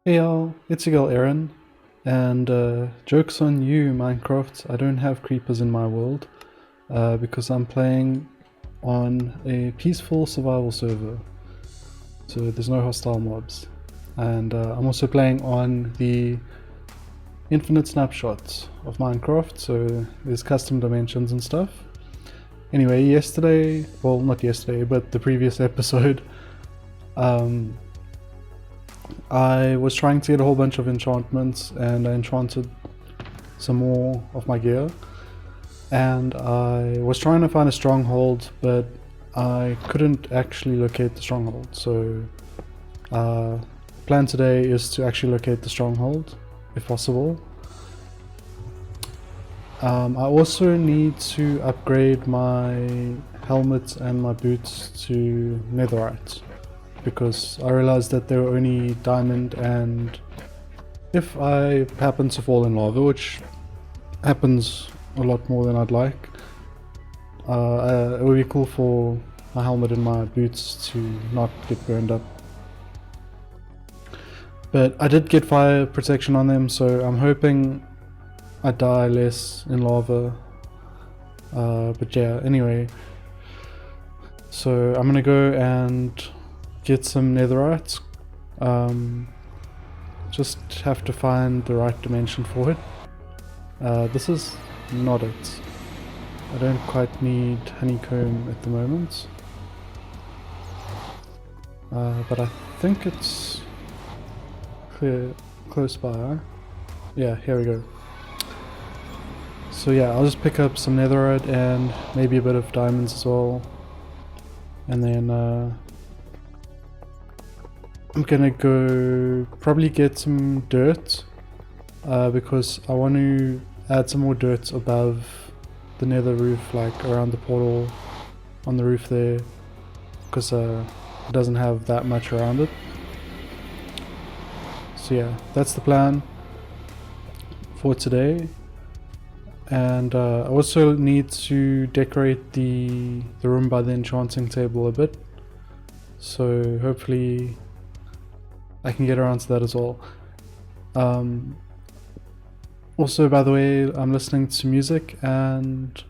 Hey y'all, it's your girl Erin, and joke's on you, Minecraft. I don't have creepers in my world because I'm playing on a peaceful survival server, so there's no hostile mobs. And I'm also playing on the infinite snapshots of Minecraft, so there's custom dimensions and stuff. Anyway, yesterday, well, not yesterday, but the previous episode, I was trying to get a whole bunch of enchantments, and I enchanted some more of my gear, and I was trying to find a stronghold, but I couldn't actually locate the stronghold. So plan today is to actually locate the stronghold if possible. I also need to upgrade my helmet and my boots to netherite, because I realized that they were only diamond, and if I happen to fall in lava, which happens a lot more than I'd like, it would be cool for my helmet and my boots to not get burned up. But I did get fire protection on them, so I'm hoping I die less in lava. But yeah, anyway, so I'm gonna go and get some netherite. Just have to find the right dimension for it. This is not it. I don't quite need honeycomb at the moment. But I think it's close by. Yeah, here we go. So yeah, I'll just pick up some netherite and maybe a bit of diamonds as well. And then I'm gonna go probably get some dirt, because I want to add some more dirt above the nether roof, like around the portal on the roof there, because it doesn't have that much around it. So yeah, that's the plan for today. And I also need to decorate the room by the enchanting table a bit, so hopefully I can get around to that as well. Also, by the way, I'm listening to music, and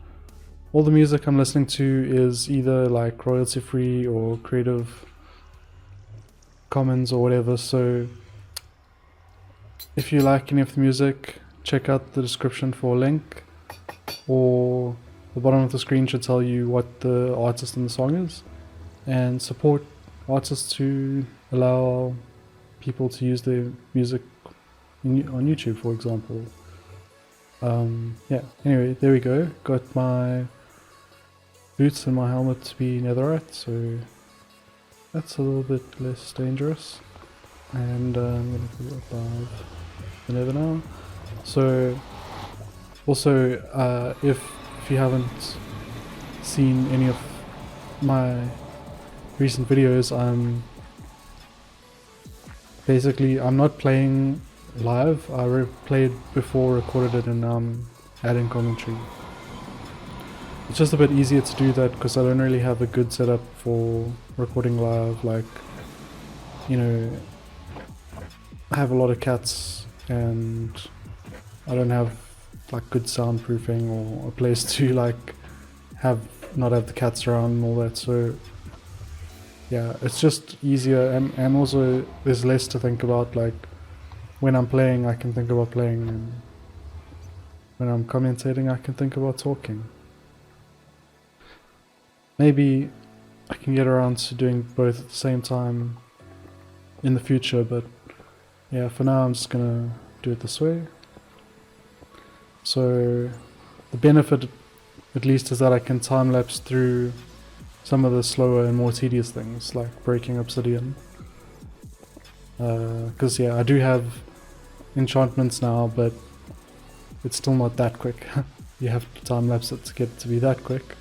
all the music I'm listening to is either like royalty free or Creative Commons or whatever, so if you like any of the music, check out the description for a link, or the bottom of the screen should tell you what the artist in the song is, and support artists to allow people to use their music on YouTube, for example. Yeah, anyway, there we go. Got my boots and my helmet to be netherite, so that's a little bit less dangerous. And I'm gonna go above the nether now. So also, if you haven't seen any of my recent videos, I'm not playing live. I played before, recorded it, and now I'm adding commentary. It's just a bit easier to do that because I don't really have a good setup for recording live. Like, you know, I have a lot of cats and I don't have like good soundproofing or a place to like not have the cats around and all that, so yeah, it's just easier, and also there's less to think about. Like when I'm playing, I can think about playing, and when I'm commentating, I can think about talking. Maybe I can get around to doing both at the same time in the future, but yeah, for now I'm just gonna do it this way. So the benefit at least is that I can time-lapse through some of the slower and more tedious things, like breaking obsidian. Because yeah, I do have enchantments now, but it's still not that quick. You have to time-lapse it to get it to be that quick.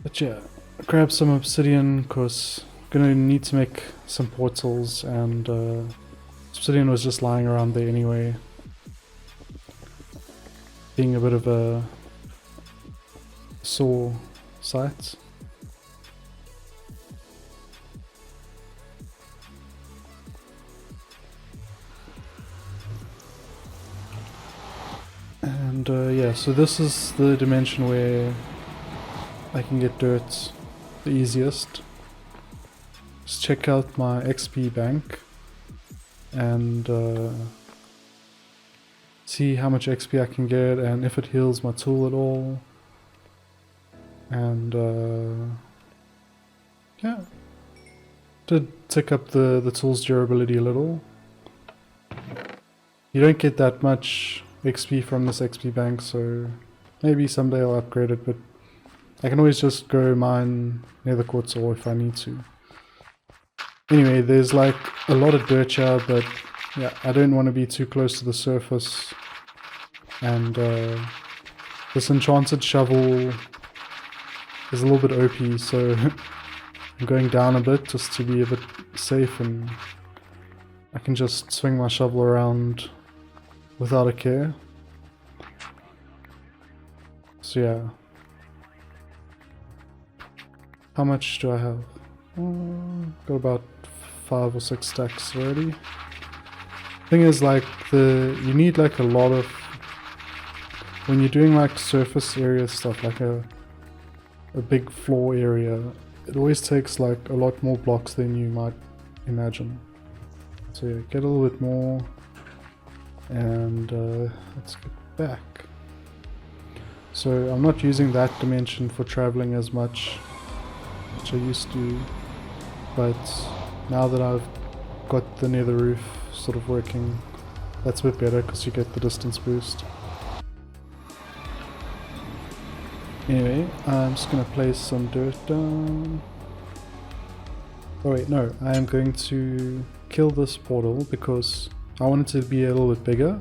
But yeah, grab some obsidian because I'm gonna need to make some portals, and obsidian was just lying around there anyway, being a bit of a sore site. And yeah, so this is the dimension where I can get dirt the easiest. Just check out my XP bank and see how much XP I can get and if it heals my tool at all. And yeah, did tick up the tool's durability a little. You don't get that much XP from this XP bank, so maybe someday I'll upgrade it, but I can always just go mine nether quartz ore if I need to. Anyway, there's like a lot of dirt here, but yeah, I don't want to be too close to the surface. And this enchanted shovel is a little bit OP, so I'm going down a bit just to be a bit safe, and I can just swing my shovel around without a care. So yeah. How much do I have? Got about 5 or 6 stacks already. Thing is, like, you need like a lot of, when you're doing like surface area stuff, like a big floor area, it always takes like a lot more blocks than you might imagine. So yeah, get a little bit more, and let's get back. So I'm not using that dimension for traveling as much, which I used to, but now that I've got the nether roof sort of working, that's a bit better because you get the distance boost. Anyway, I'm just going to place some dirt down. Oh wait, no, I am going to kill this portal because I want it to be a little bit bigger.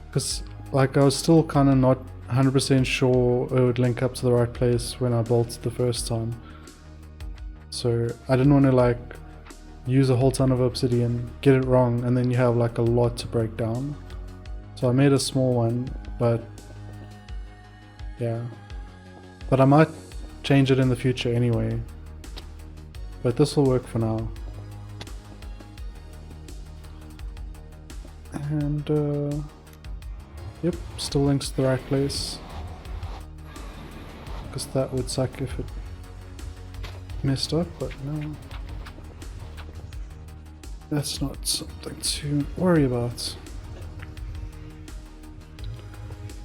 Because like I was still kind of not 100% sure it would link up to the right place when I built the first time. So I didn't want to like use a whole ton of obsidian, get it wrong, and then you have like a lot to break down. So I made a small one, but yeah. But I might change it in the future anyway. But this will work for now. And yep, still links to the right place. Because that would suck if it messed up, but no. That's not something to worry about.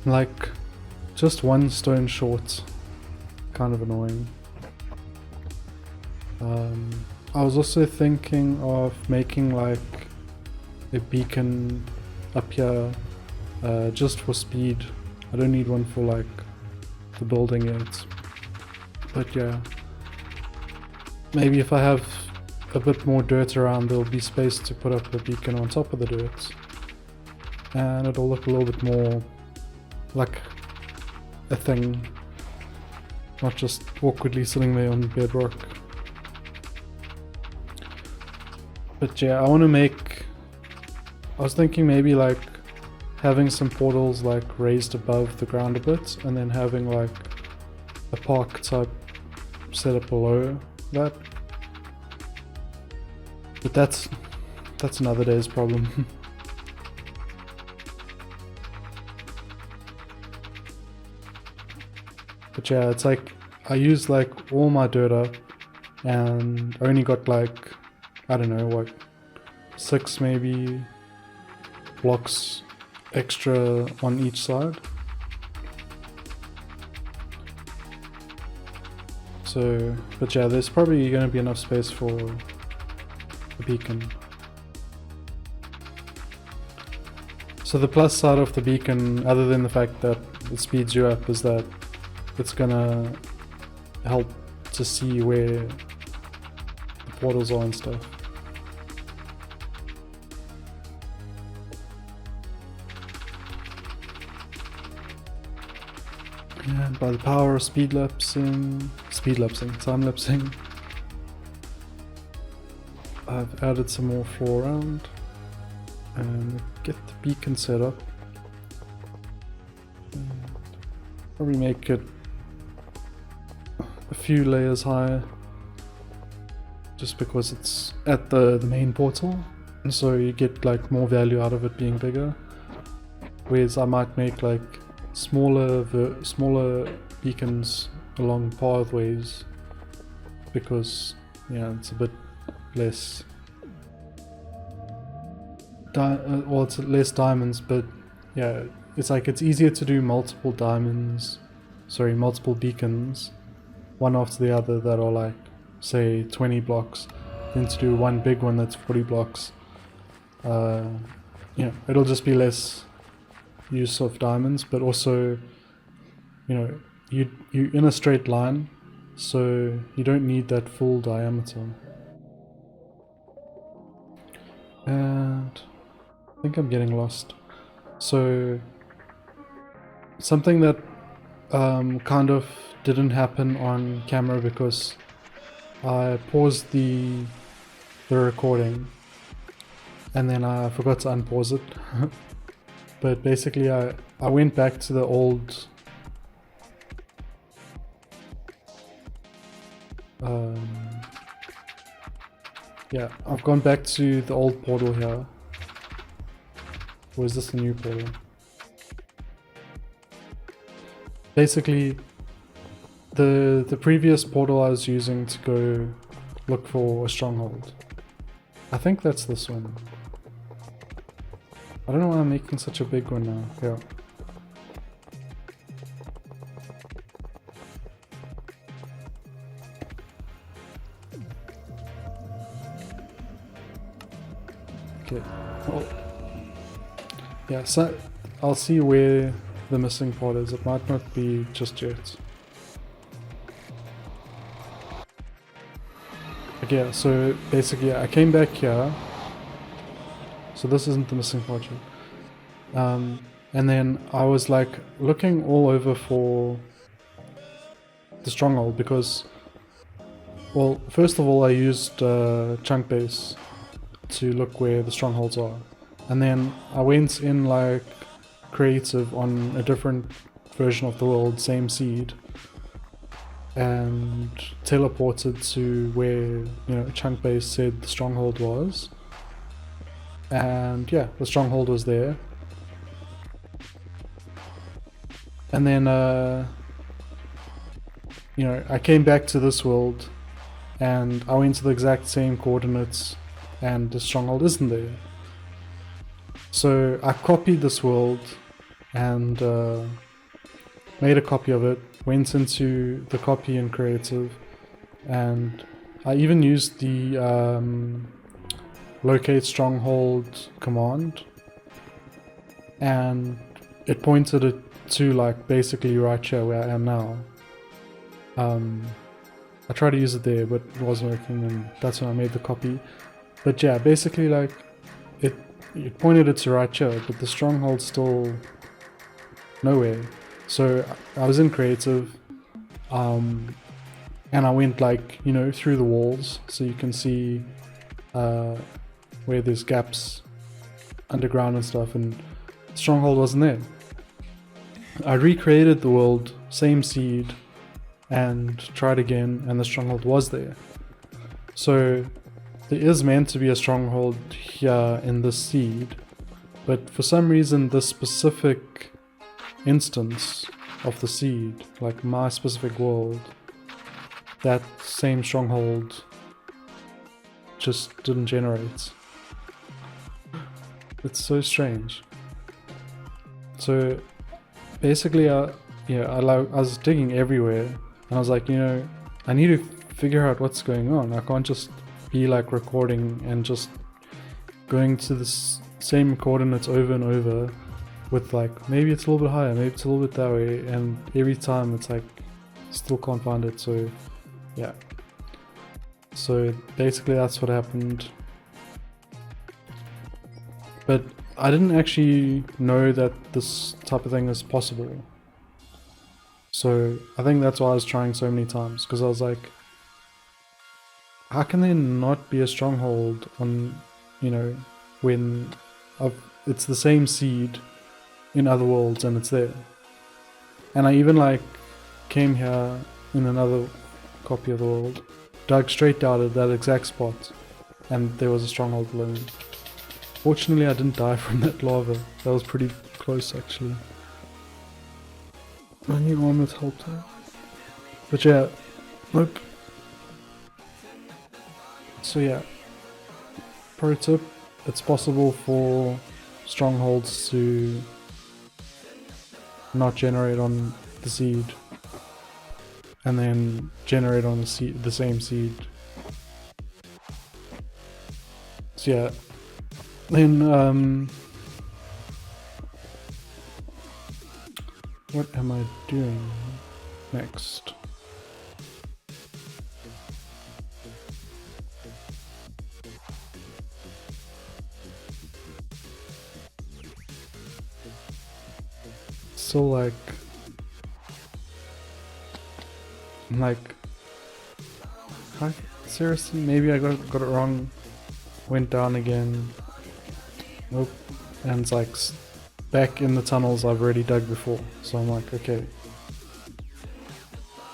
Like, just one stone short. Kind of annoying. I was also thinking of making like a beacon up here just for speed. I don't need one for like the building yet. But yeah. Maybe if I have a bit more dirt around, there'll be space to put up a beacon on top of the dirt. And it'll look a little bit more like a thing. Not just awkwardly sitting there on bedrock. But yeah, I want to make... I was thinking maybe like having some portals like raised above the ground a bit, and then having like a park type setup below that. But that's another day's problem. But yeah, it's like I used like all my dirt up and only got like, I don't know what, 6 maybe blocks extra on each side. So, but yeah, there's probably going to be enough space for a beacon. So the plus side of the beacon, other than the fact that it speeds you up, is that it's gonna help to see where the portals are and stuff. And by the power of time-lapsing, I've added some more floor around and get the beacon set up. And probably make it a few layers higher, just because it's at the main portal, and so you get like more value out of it being bigger. whereas I might make like smaller beacons along pathways, because yeah, it's a bit less well, it's less diamonds, but yeah, it's like it's easier to do multiple beacons, one after the other, that are like, say, 20 blocks, than to do one big one that's 40 blocks. Yeah, it'll just be less use of diamonds, but also, you know, you in a straight line, so you don't need that full diameter. And I think I'm getting lost. So something that kind of didn't happen on camera because I paused the recording and then I forgot to unpause it. But basically I went back to the old yeah, I've gone back to the old portal here. Or is this the new portal? Basically, the previous portal I was using to go look for a stronghold. I think that's this one. I don't know why I'm making such a big one now. Yeah. Okay. Well, yeah, so I'll see where the missing part is. It might not be just yet. Okay, yeah, so basically I came back here. So this isn't the missing part yet. And then I was like looking all over for the stronghold because, well, first of all I used chunk base to look where the strongholds are. And then I went in like creative on a different version of the world, same seed, and teleported to where, you know, chunk base said the stronghold was. And yeah, the stronghold was there. And then you know, I came back to this world and I went to the exact same coordinates and the stronghold isn't there. So I copied this world and made a copy of it, went into the copy in creative, and I even used the locate stronghold command, and it pointed it to like basically right here where I am now. I tried to use it there but it wasn't working, and that's when I made the copy. But yeah, basically like it pointed it to right here, but the stronghold's still nowhere. So I was in creative, and I went like, you know, through the walls, so you can see where there's gaps underground and stuff, and the stronghold wasn't there. I recreated the world, same seed, and tried again, and the stronghold was there. So there is meant to be a stronghold here in this seed, but for some reason this specific instance of the seed, like my specific world, that same stronghold just didn't generate. It's so strange. So basically I was digging everywhere, and I was like, you know, I need to figure out what's going on. I can't just be like recording and just going to the same coordinates over and over with like, maybe it's a little bit higher, maybe it's a little bit that way, and every time it's like still can't find it. So yeah, so basically that's what happened. But I didn't actually know that this type of thing is possible, so I think that's why I was trying so many times, because I was like, how can there not be a stronghold on, you know, when it's the same seed in other worlds and it's there. And I even like came here in another copy of the world, dug straight down at that exact spot, and there was a stronghold alone. Fortunately I didn't die from that lava. That was pretty close actually. My new armlet helped her. But yeah, nope. So yeah, pro tip, it's possible for strongholds to not generate on the seed and then generate on the same seed. So yeah, then what am I doing next? So like, seriously, maybe I got it wrong. Went down again. Nope. And it's like back in the tunnels I've already dug before. So I'm like, okay,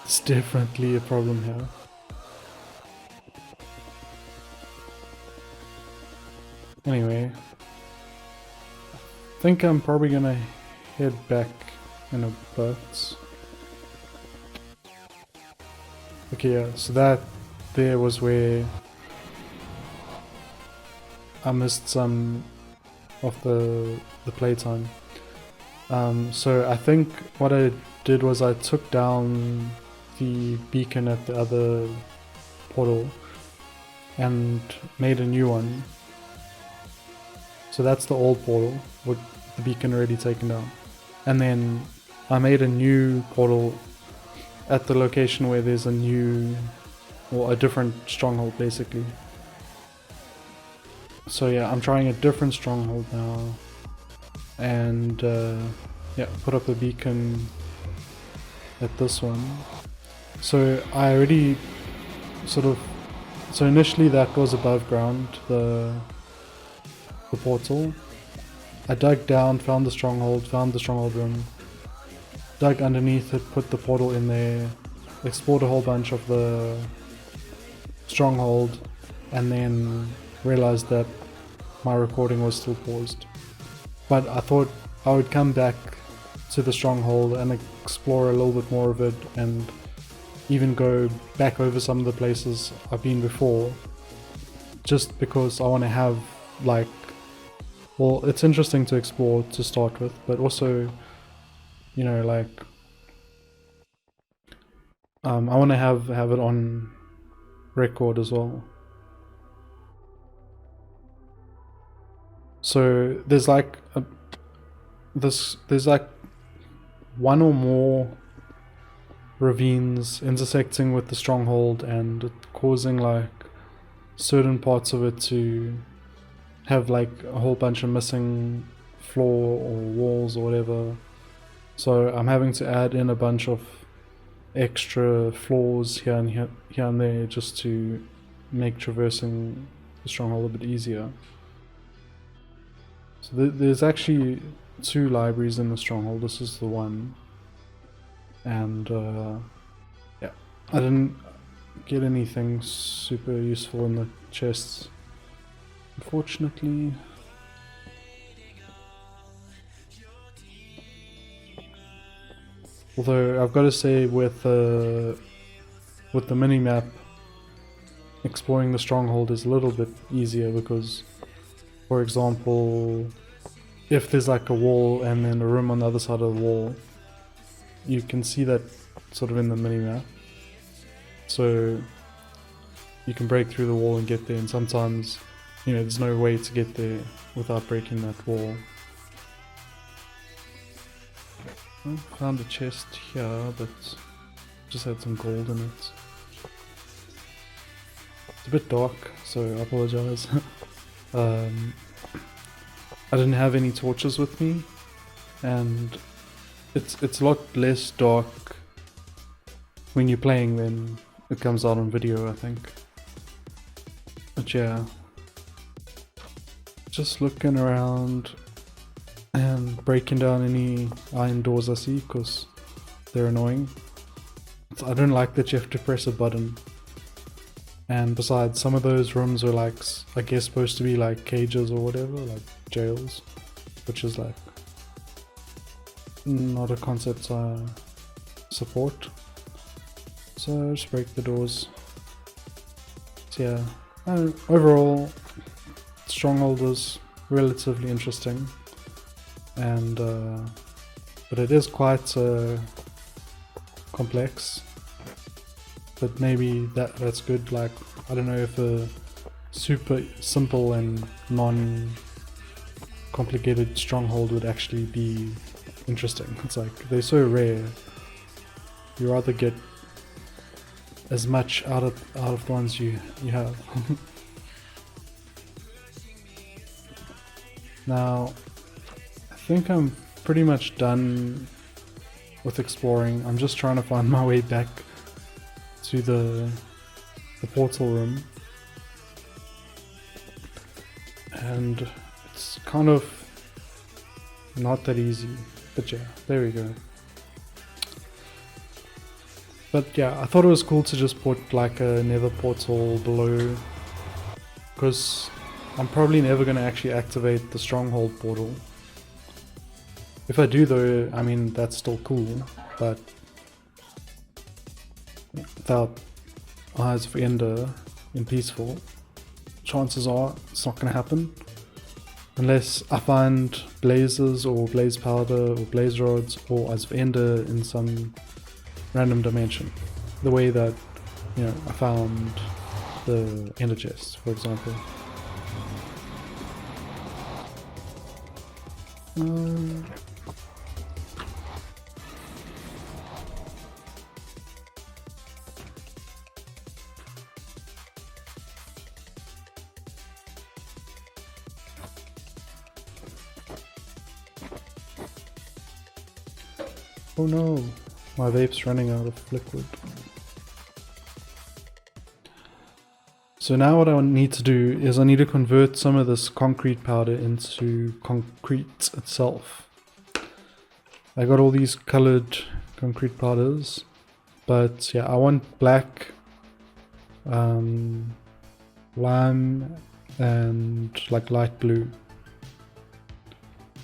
it's definitely a problem here. Anyway, I think I'm probably gonna head back in a bit. Okay, yeah, so that there was where I missed some of the playtime. So I think what I did was I took down the beacon at the other portal and made a new one. So that's the old portal with the beacon already taken down. And then I made a new portal at the location where there's a new, or a different stronghold basically. So yeah, I'm trying a different stronghold now, and yeah, put up a beacon at this one. So I already so initially that was above ground, the portal. I dug down, found the stronghold room, dug underneath it, put the portal in there, explored a whole bunch of the stronghold, and then realized that my recording was still paused. But I thought I would come back to the stronghold and explore a little bit more of it, and even go back over some of the places I've been before, just because I want to have, like, well, it's interesting to explore to start with, but also, you know, like, I want to have it on record as well. So there's like there's like one or more ravines intersecting with the stronghold and causing like certain parts of it to have like a whole bunch of missing floor or walls or whatever. So I'm having to add in a bunch of extra floors here and there just to make traversing the stronghold a bit easier. So there's actually 2 libraries in the stronghold. This is the one, and yeah, I didn't get anything super useful in the chests, unfortunately. Although I've got to say, with the mini-map, exploring the stronghold is a little bit easier because, for example, if there's like a wall and then a room on the other side of the wall, you can see that sort of in the mini-map. So you can break through the wall and get there, and sometimes, you know, there's no way to get there without breaking that wall. I found a chest here, but just had some gold in it. It's a bit dark, so I apologize. I didn't have any torches with me, and it's a lot less dark when you're playing than it comes out on video, I think. But yeah, just looking around and breaking down any iron doors I see, because they're annoying. I don't like that you have to press a button. And besides, some of those rooms are like, I guess, supposed to be like cages or whatever, like jails, which is like not a concept I support. So just break the doors. So yeah, overall, Stronghold was relatively interesting, and but it is quite complex. But maybe that's good. Like, I don't know if a super simple and non-complicated Stronghold would actually be interesting. It's like they're so rare. You rather get as much out of the ones you have. Now, I think I'm pretty much done with exploring. I'm just trying to find my way back to the portal room, and it's kind of not that easy, but yeah, there we go. But yeah, I thought it was cool to just put like a nether portal below, because I'm probably never going to actually activate the stronghold portal. If I do though, I mean, that's still cool, but without Eyes of Ender in Peaceful, chances are it's not going to happen. Unless I find blazes or blaze powder or blaze rods or Eyes of Ender in some random dimension. The way that, you know, I found the Ender chest, for example. Oh no, my vape's running out of liquid. So now what I need to do is I need to convert some of this concrete powder into concrete itself. I got all these colored concrete powders, but yeah, I want black, lime, and like light blue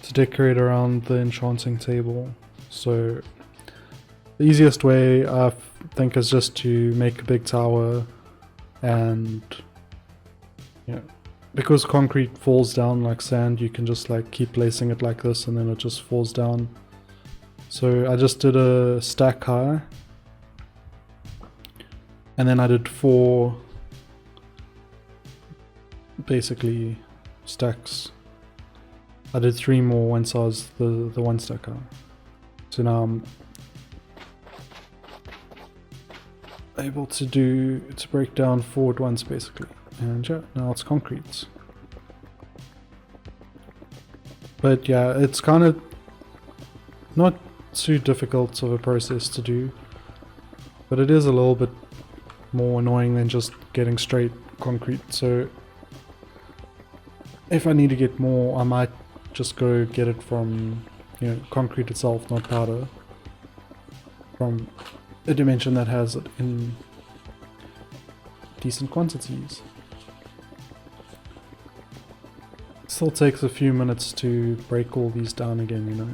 to decorate around the enchanting table. So the easiest way I think is just to make a big tower, and you know, because concrete falls down like sand, you can just like keep placing it like this and then it just falls down. So I just did a stack high, and then I did 4 basically stacks. I did 3 more once I was the 1 stack high. So now I'm able to break down 4 at once basically, and yeah, now it's concrete. But yeah, it's kind of not too difficult of a process to do, but it is a little bit more annoying than just getting straight concrete. So if I need to get more, I might just go get it from, you know, concrete itself, not powder, from a dimension that has it in decent quantities. Still takes a few minutes to break all these down again, you know.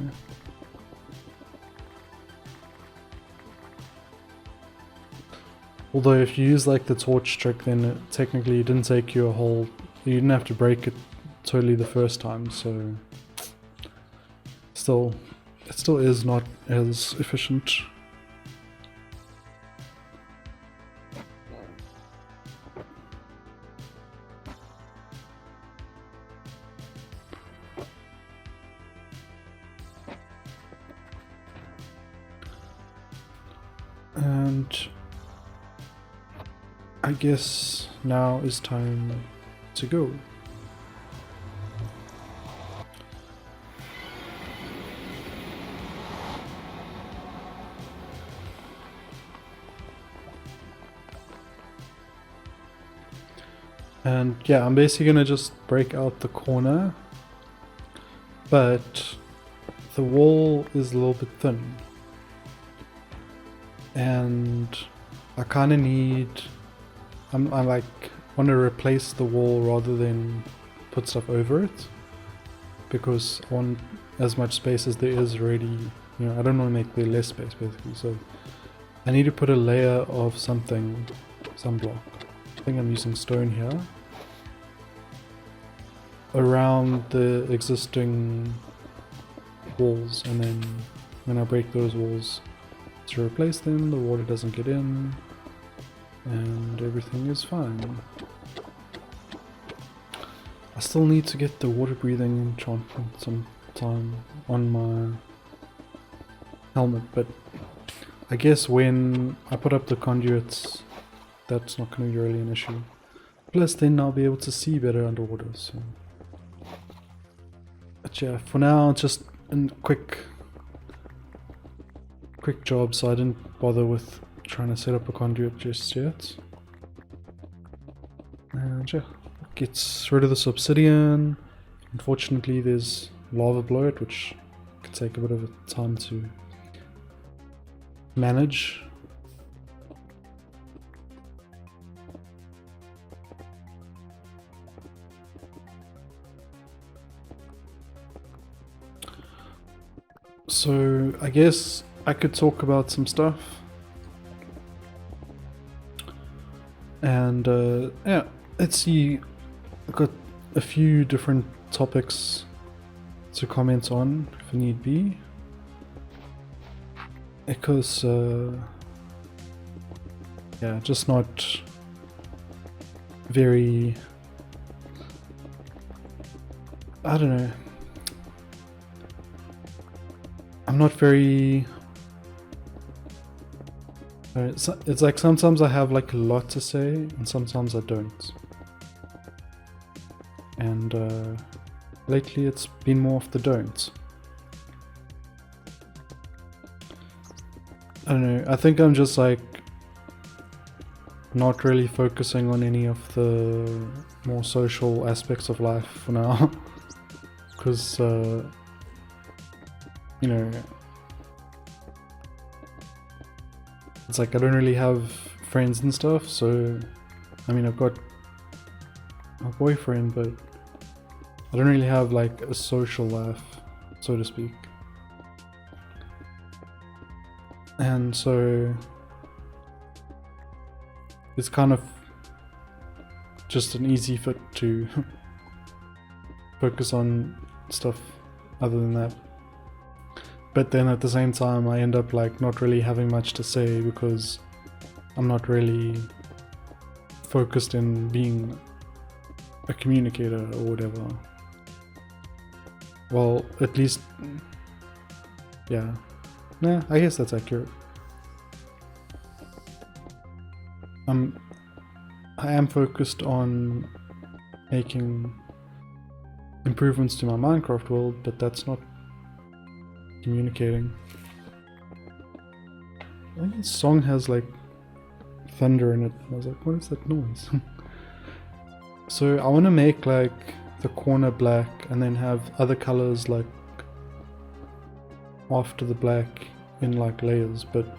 Although if you use like the torch trick, then it technically didn't take you you didn't have to break it totally the first time, so it still is not as efficient. And I guess now is time to go. And yeah, I'm basically gonna just break out the corner, but the wall is a little bit thin, and I kind of need, I like want to replace the wall rather than put stuff over it, because I want as much space as there is already you know, I don't want to make way less space basically, so I need to put a layer of something, some block. I think I'm using stone here, around the existing walls, and then when I break those walls to replace them, the water doesn't get in and everything is fine. I still need to get the water breathing enchantment sometime on my helmet, but I guess when I put up the conduits that's not going to be really an issue. Plus then I'll be able to see better underwater, so. But yeah, for now just a quick job, so I didn't bother with trying to set up a conduit just yet. And yeah, gets rid of this obsidian. Unfortunately there's lava below it, which can take a bit of time to manage. So I guess I could talk about some stuff, and yeah, let's see. I've got a few different topics to comment on if need be, because yeah, just not very, I don't know, I'm not very, it's like sometimes I have like a lot to say and sometimes I don't, and lately it's been more of the don't. I don't know, I think I'm just like not really focusing on any of the more social aspects of life for now, because you know, it's like I don't really have friends and stuff, so I mean I've got a boyfriend, but I don't really have like a social life, so to speak. And so it's kind of just an easy fit to focus on stuff other than that. But then at the same time I end up like not really having much to say because I'm not really focused in being a communicator or whatever. Well, at least, yeah. Nah, I guess that's accurate. I am focused on making improvements to my Minecraft world, but that's not communicating. I think this song has like thunder in it. I was like, what is that noise? So I want to make like the corner black and then have other colors like after the black in like layers, but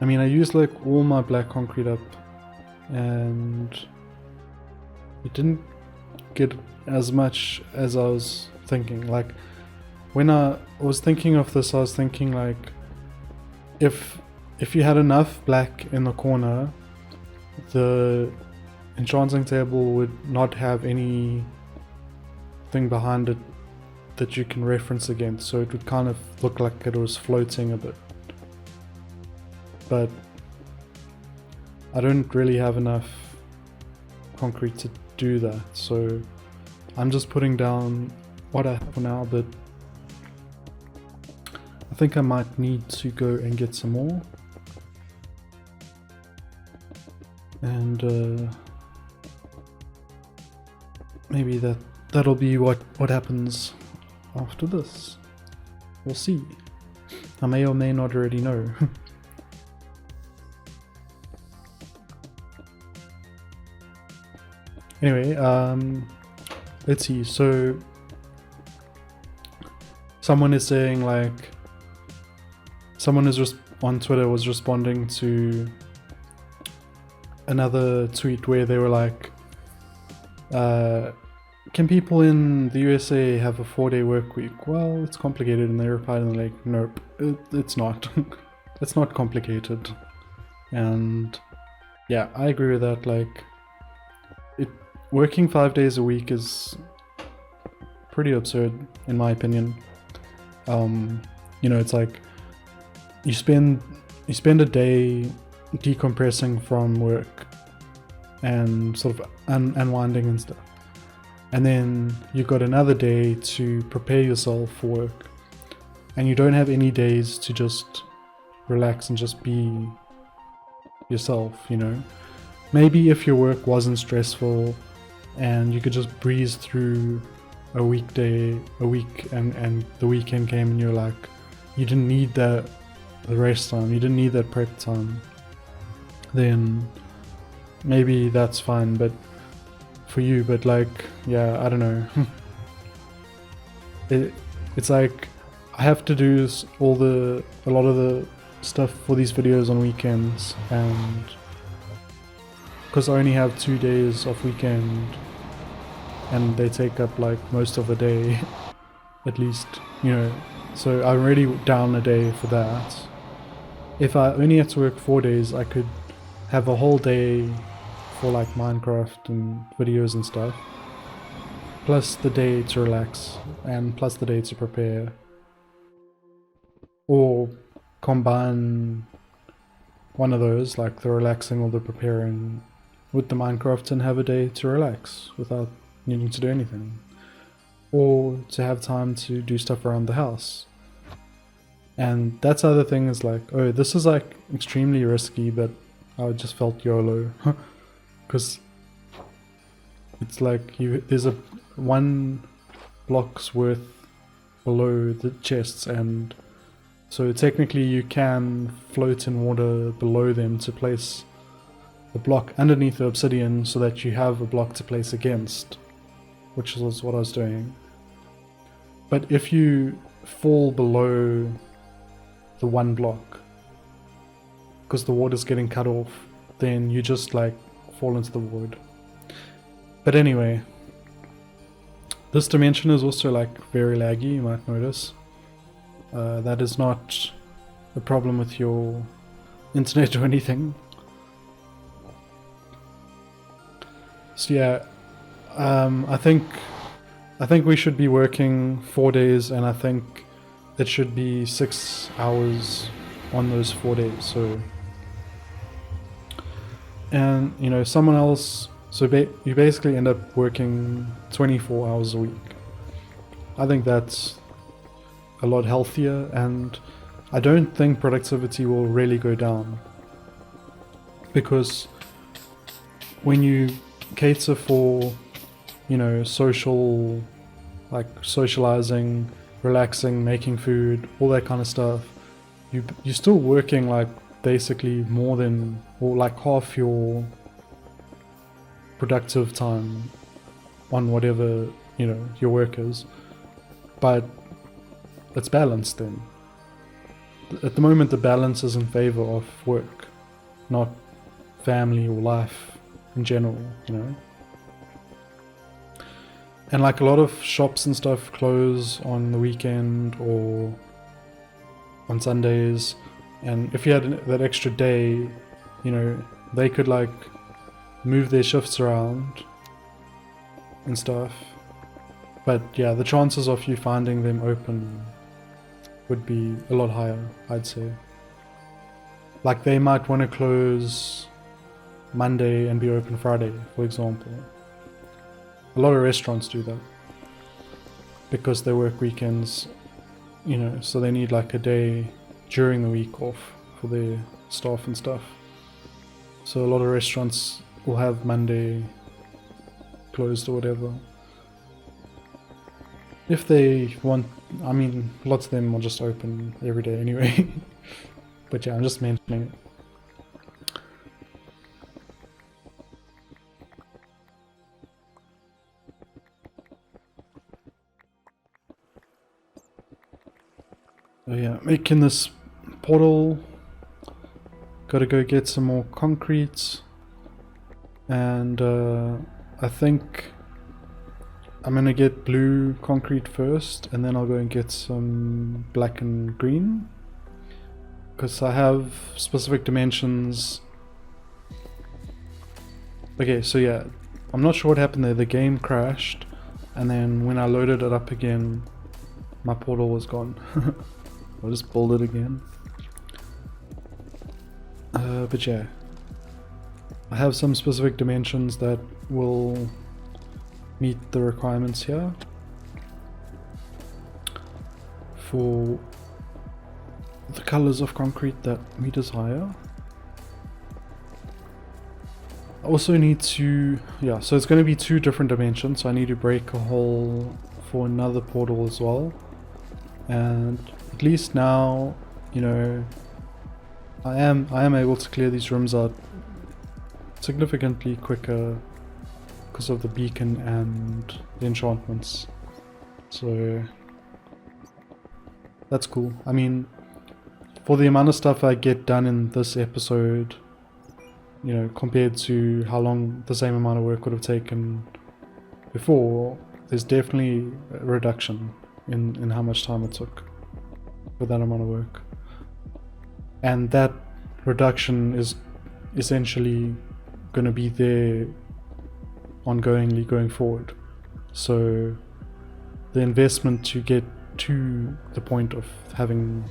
I mean I used like all my black concrete up and it didn't get as much as I was thinking. Like when I was thinking of this, I was thinking like if you had enough black in the corner, the enchanting table would not have any thing behind it that you can reference against, so it would kind of look like it was floating a bit. But I don't really have enough concrete to do that, so I'm just putting down what I have for now, but I think I might need to go and get some more. And maybe that'll be what happens after this. We'll see. I may or may not already know. Anyway, let's see. So someone is saying like, someone is on Twitter was responding to another tweet where they were like, can people in the USA have a 4-day work week? Well, it's complicated, and they replied and they're like, nope, it's not. It's not complicated. And yeah, I agree with that. Like, working 5 days a week is pretty absurd, in my opinion. You know, it's like you spend a day decompressing from work and sort of unwinding and stuff, and then you've got another day to prepare yourself for work, and you don't have any days to just relax and just be yourself, you know. Maybe if your work wasn't stressful and you could just breeze through a week and the weekend came and you're like, you didn't need the rest time, you didn't need that prep time, then maybe that's fine, but for you. But like, yeah, I don't know. It's like I have to do a lot of the stuff for these videos on weekends, and because I only have 2 days of weekend and they take up like most of the day at least, you know, so I'm already down a day for that. If I only had to work 4 days, I could have a whole day for like Minecraft and videos and stuff, plus the day to relax and plus the day to prepare, or combine one of those, like the relaxing or the preparing, with the Minecraft and have a day to relax without needing to do anything, or to have time to do stuff around the house. And that's the other thing, is like, oh, this is like extremely risky, but I just felt YOLO. Because it's like there's a 1 block's worth below the chests, and so technically you can float in water below them to place the block underneath the obsidian so that you have a block to place against, which was what I was doing. But if you fall below the 1 block because the water's getting cut off, then you just like fall into the void. But anyway, this dimension is also like very laggy, you might notice. That is not a problem with your internet or anything. So yeah, I think we should be working 4 days, and I think it should be 6 hours on those 4 days. So, and you know, someone else, so you basically end up working 24 hours a week. I think that's a lot healthier, and I don't think productivity will really go down, because when you cater for, you know, social, like socializing, relaxing, making food, all that kind of stuff, you're still working like basically more than, or like half your productive time on whatever, you know, your work is. But it's balanced then. At the moment the balance is in favor of work, not family or life in general, you know. And like a lot of shops and stuff close on the weekend or on Sundays, and if you had that extra day, you know, they could like move their shifts around and stuff. But yeah, the chances of you finding them open would be a lot higher, I'd say. Like they might want to close Monday and be open Friday, for example. A lot of restaurants do that because they work weekends, you know, so they need like a day during the week off for their staff and stuff. So a lot of restaurants will have Monday closed or whatever. If they want, I mean, lots of them are just open every day anyway. But yeah, I'm just mentioning it. Oh yeah, making this portal. Gotta go get some more concrete. And I think I'm gonna get blue concrete first, and then I'll go and get some black and green, because I have specific dimensions. Okay, so yeah, I'm not sure what happened there. The game crashed, and then when I loaded it up again, my portal was gone. I'll just build it again. But yeah, I have some specific dimensions that will meet the requirements here for the colors of concrete that we desire. I also need to, yeah, so it's going to be 2 different dimensions, so I need to break a hole for another portal as well. And at least now, you know, I am able to clear these rooms out significantly quicker because of the beacon and the enchantments. So that's cool. I mean, for the amount of stuff I get done in this episode, you know, compared to how long the same amount of work would have taken before, there's definitely a reduction in how much time it took for that amount of work. And that reduction is essentially going to be there ongoingly going forward. So the investment to get to the point of having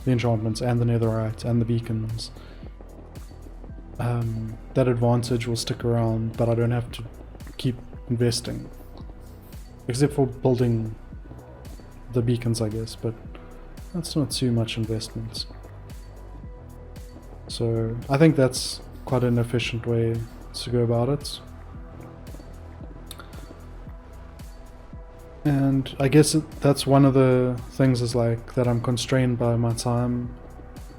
the enchantments and the netherite and the beacons, that advantage will stick around, but I don't have to keep investing, except for building the beacons, I guess, but that's not too much investment. So I think that's quite an efficient way to go about it. And I guess that's one of the things, is like that I'm constrained by my time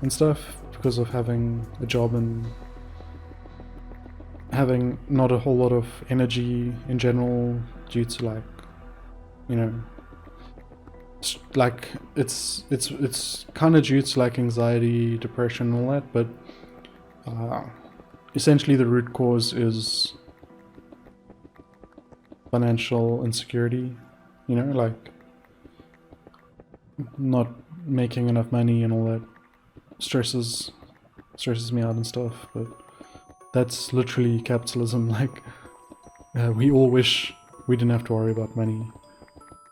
and stuff because of having a job and having not a whole lot of energy in general due to, like, you know, like it's kind of due to like anxiety, depression and all that, but essentially the root cause is financial insecurity, you know, like not making enough money and all that stresses me out and stuff. But that's literally capitalism. Like we all wish we didn't have to worry about money,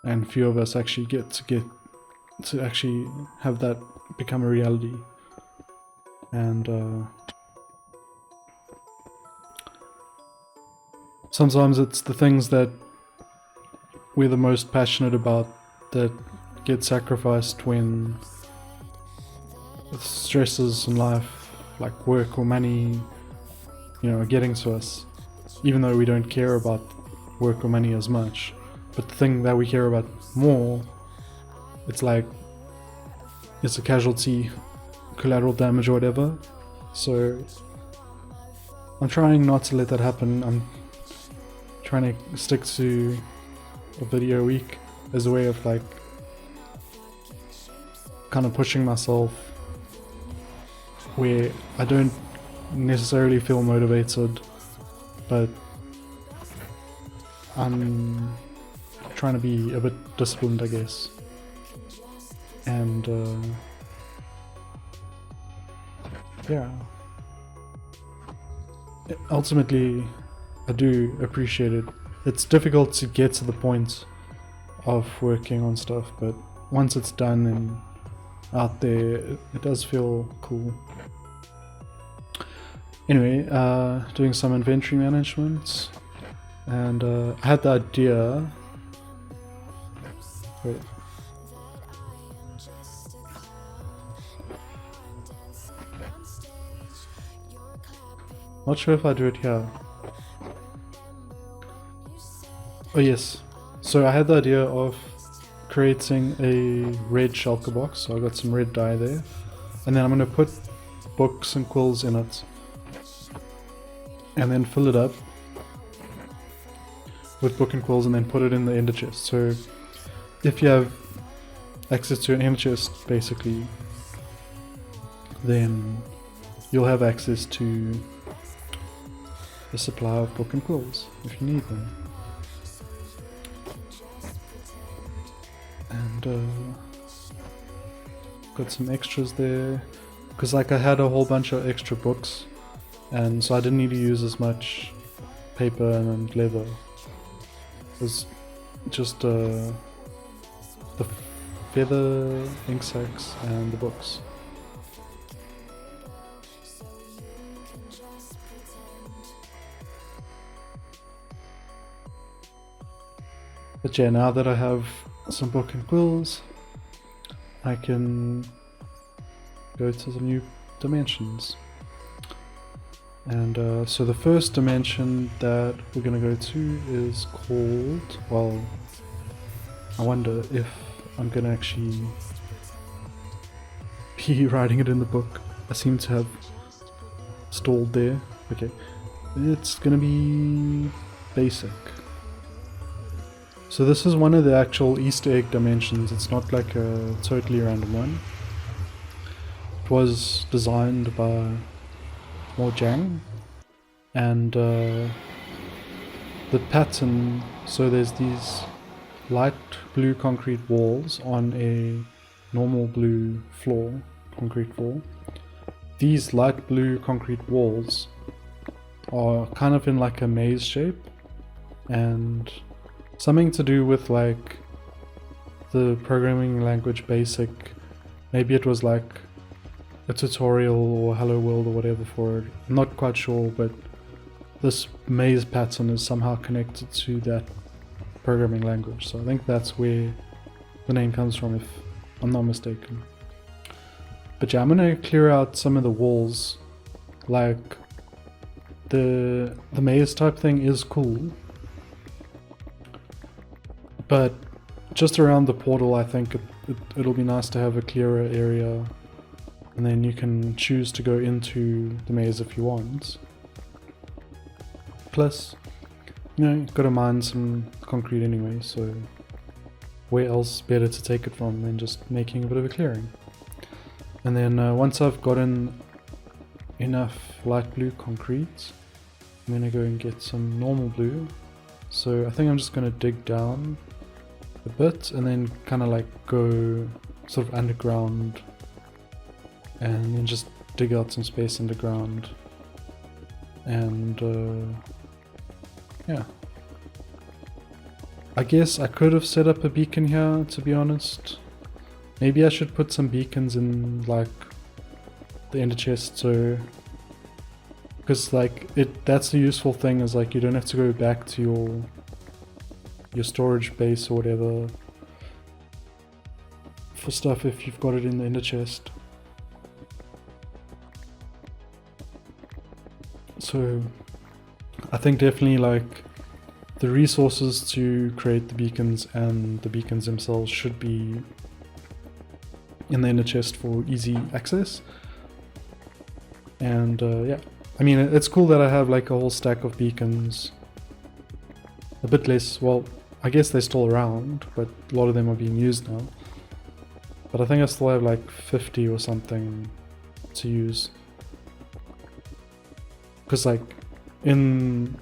and few of us actually get to actually have that become a reality. And sometimes it's the things that we're the most passionate about that get sacrificed when the stresses in life, like work or money, you know, are getting to us, even though we don't care about work or money as much. But the thing that we care about more, it's like it's a casualty, collateral damage or whatever. So I'm trying not to let that happen. I'm trying to stick to a video a week as a way of like kind of pushing myself where I don't necessarily feel motivated, but I'm trying to be a bit disciplined, I guess. And yeah, ultimately I do appreciate it. It's difficult to get to the point of working on stuff, but once it's done and out there, it does feel cool. Anyway, doing some inventory management, and I had the idea. Wait. Not sure if I do it here. Oh yes, so I had the idea of creating a red shulker box, so I got some red dye there, and then I'm going to put books and quills in it, and then fill it up with book and quills, and then put it in the ender chest. So if you have access to an ender chest, basically, then you'll have access to a supply of book and quills if you need them. and got some extras there, because like I had a whole bunch of extra books, and so I didn't need to use as much paper and leather. It was just the feather ink sacs and the books. But yeah, now that I have some book and quills, I can go to the new dimensions. And so the first dimension that we're going to go to is called, well, I wonder if I'm going to actually be writing it in the book. I seem to have stalled there. Okay, it's going to be basic. So this is one of the actual Easter egg dimensions. It's not like a totally random one. It was designed by Mojang, and the pattern, so there's these light blue concrete walls on a normal blue floor, concrete floor. These light blue concrete walls are kind of in like a maze shape, and something to do with like the programming language BASIC. Maybe it was like a tutorial or hello world or whatever for it. I'm not quite sure, but this maze pattern is somehow connected to that programming language. So I think that's where the name comes from, if I'm not mistaken. But yeah, I'm gonna clear out some of the walls. Like the maze type thing is cool, but just around the portal I think it'll be nice to have a clearer area, and then you can choose to go into the maze if you want. Plus, you know, you've got to mine some concrete anyway, so where else better to take it from than just making a bit of a clearing. And then once I've gotten enough light blue concrete, I'm gonna go and get some normal blue. So I think I'm just gonna dig down a bit and then kind of like go sort of underground, and then just dig out some space underground. And yeah, I guess I could have set up a beacon here, to be honest. Maybe I should put some beacons in like the ender chest, so because like that's the useful thing, is like you don't have to go back to your storage base or whatever for stuff if you've got it in the ender chest. So I think definitely like the resources to create the beacons and the beacons themselves should be in the ender chest for easy access. And yeah, I mean, it's cool that I have like a whole stack of beacons. A bit less, well, I guess they're still around, but a lot of them are being used now. But I think I still have like 50 or something to use. Because like in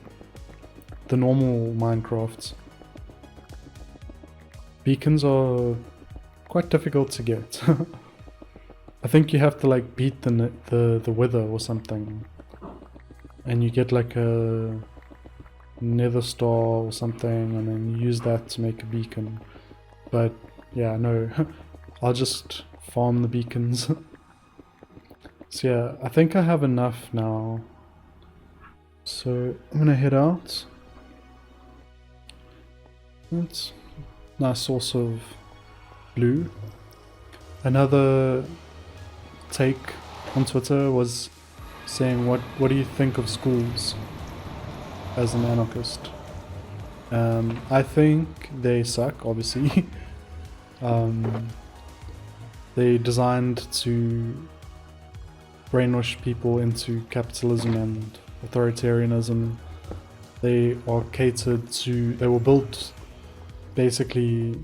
the normal Minecraft, beacons are quite difficult to get. I think you have to like beat the wither or something, and you get like a nether star or something, and then you use that to make a beacon. But yeah, no, I'll just farm the beacons. So yeah, I think I have enough now. So I'm gonna head out. That's a nice source of blue. Another take on Twitter was saying, what do you think of schools as an anarchist? I think they suck, obviously. They designed to brainwash people into capitalism and authoritarianism. They are catered to, they were built basically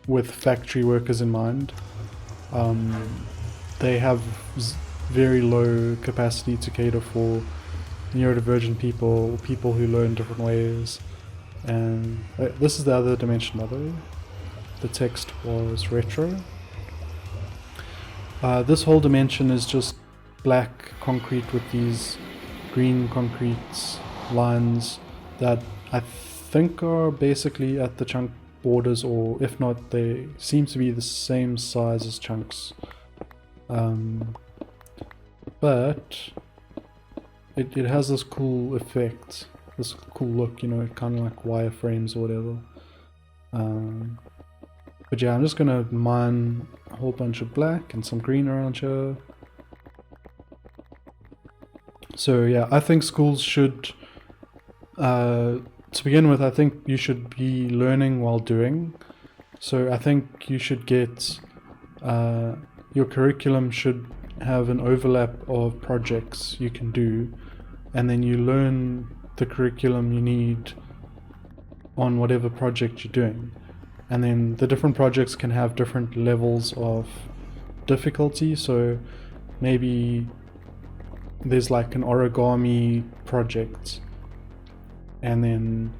with factory workers in mind. They have very low capacity to cater for neurodivergent people, people who learn different ways. And this is the other dimension, by the way. the text was retro. This whole dimension is just black concrete with these green concrete lines that I think are basically at the chunk borders, or if not, they seem to be the same size as chunks. But it has this cool effect, this cool look, you know, kind of like wireframes or whatever. But yeah, I'm just gonna mine a whole bunch of black and some green around here. So yeah, I think schools should, to begin with, I think you should be learning while doing. So I think you should get, your curriculum should have an overlap of projects you can do, and then you learn the curriculum you need on whatever project you're doing. And then the different projects can have different levels of difficulty. So maybe there's like an origami project, and then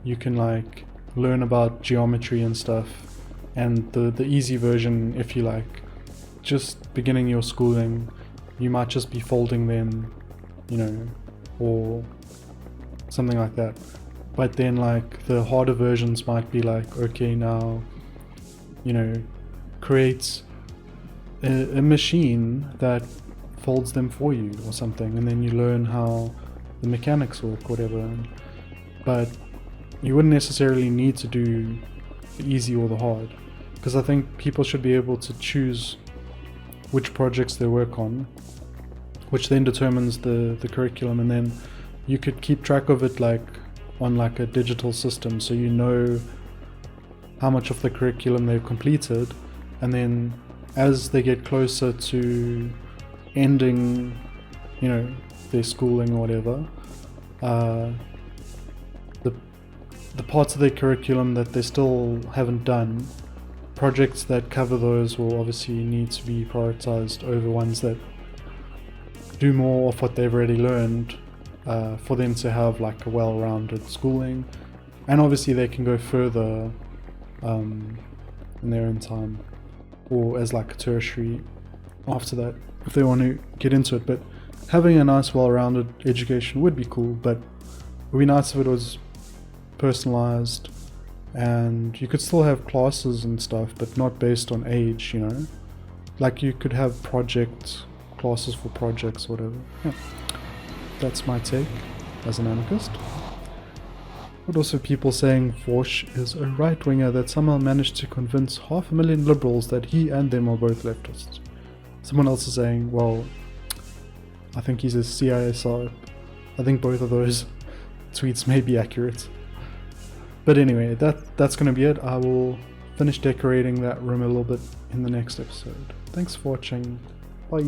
you can like learn about geometry and stuff. And the easy version, if you like just beginning your schooling, you might just be folding them, you know, or something like that. But then like the harder versions might be like, okay, now, you know, create a machine that folds them for you or something, and then you learn how the mechanics work, whatever. But you wouldn't necessarily need to do the easy or the hard, because I think people should be able to choose which projects they work on, which then determines the curriculum, and then you could keep track of it like on like a digital system, so you know how much of the curriculum they've completed, and then as they get closer to ending, you know, their schooling or whatever, the parts of their curriculum that they still haven't done, projects that cover those will obviously need to be prioritized over ones that do more of what they've already learned, for them to have like a well-rounded schooling. And obviously they can go further in their own time, or as like a tertiary after that if they want to get into it. But having a nice well-rounded education would be cool, but it would be nice if it was personalized, and you could still have classes and stuff, but not based on age, you know, like you could have project classes for projects or whatever. Yeah. That's my take as an anarchist. But also people saying Forsch is a right-winger that somehow managed to convince 500,000 liberals that he and them are both leftists. Someone else is saying, well, I think he's a CISR. I think both of those tweets may be accurate. But anyway, that's going to be it. I will finish decorating that room a little bit in the next episode. Thanks for watching. Bye.